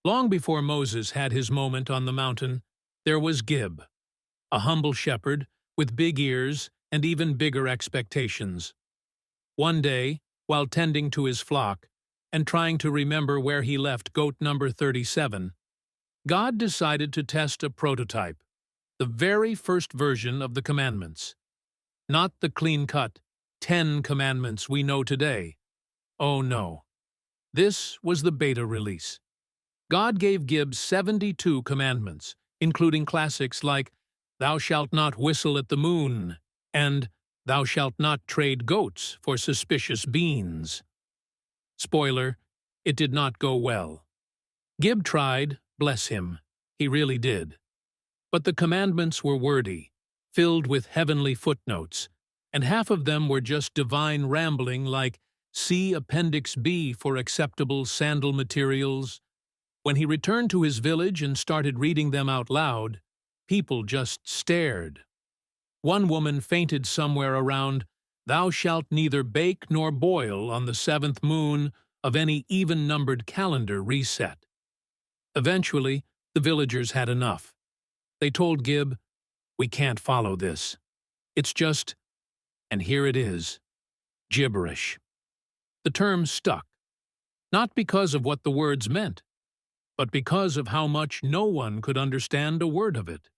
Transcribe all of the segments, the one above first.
Long before Moses had his moment on the mountain, there was Gibb, a humble shepherd with big ears and even bigger expectations. One day, while tending to his flock and trying to remember where he left goat number 37, God decided to test a prototype, the very first version of the commandments. Not the clean-cut 10 commandments we know today. Oh no. This was the beta release. God gave Gibb 72 commandments, including classics like "Thou shalt not whistle at the moon" and "Thou shalt not trade goats for suspicious beans." Spoiler, it did not go well. Gibb tried, bless him. He really did. But the commandments were wordy, filled with heavenly footnotes, and half of them were just divine rambling like "See Appendix B for acceptable sandal materials." When he returned to his village and started reading them out loud, people just stared. One woman fainted somewhere around, "Thou shalt neither bake nor boil on the 7th moon of any even-numbered calendar reset." Eventually, the villagers had enough. They told Gibb, "We can't follow this. It's just," and here it is, gibberish. The term stuck, not because of what the words meant, but because of how much no one could understand a word of it.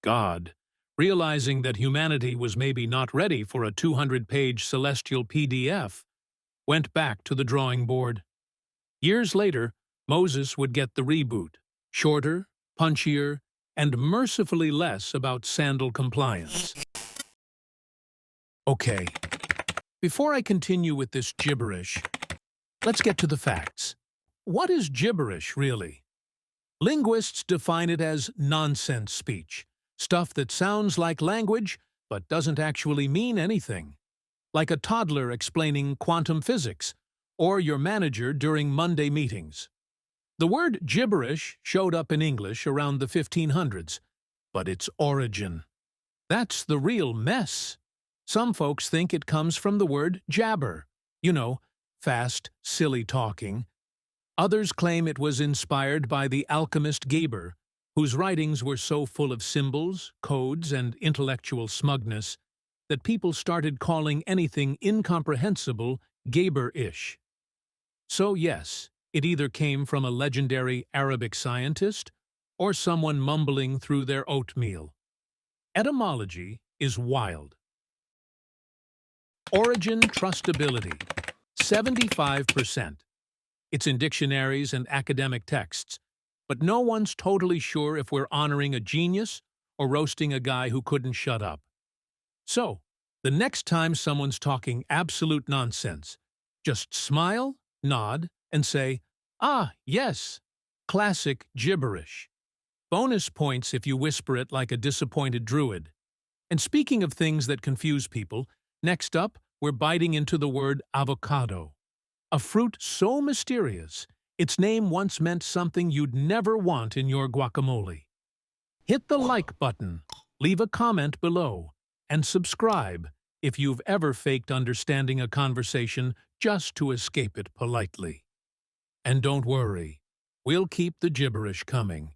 God, realizing that humanity was maybe not ready for a 200-page celestial PDF, went back to the drawing board. Years later, Moses would get the reboot, shorter, punchier, and mercifully less about sandal compliance. Okay, before I continue with this gibberish, let's get to the facts. What is gibberish, really? Linguists define it as nonsense speech, stuff that sounds like language but doesn't actually mean anything, like a toddler explaining quantum physics or your manager during Monday meetings. The word gibberish showed up in English around the 1500s, but its origin, that's the real mess. Some folks think it comes from the word jabber, fast, silly talking. Others claim it was inspired by the alchemist Gibberish, whose writings were so full of symbols, codes, and intellectual smugness that people started calling anything incomprehensible Gibberish. So yes, it either came from a legendary Arabic scientist or someone mumbling through their oatmeal. Etymology is wild. Origin trustability, 75%. It's in dictionaries and academic texts, but no one's totally sure if we're honoring a genius or roasting a guy who couldn't shut up. So, the next time someone's talking absolute nonsense, just smile, nod, and say, "Ah, yes, classic gibberish." Bonus points if you whisper it like a disappointed druid. And speaking of things that confuse people, next up, we're biting into the word avocado. A fruit so mysterious, its name once meant something you'd never want in your guacamole. Hit the like button, leave a comment below, and subscribe if you've ever faked understanding a conversation just to escape it politely. And don't worry, we'll keep the gibberish coming.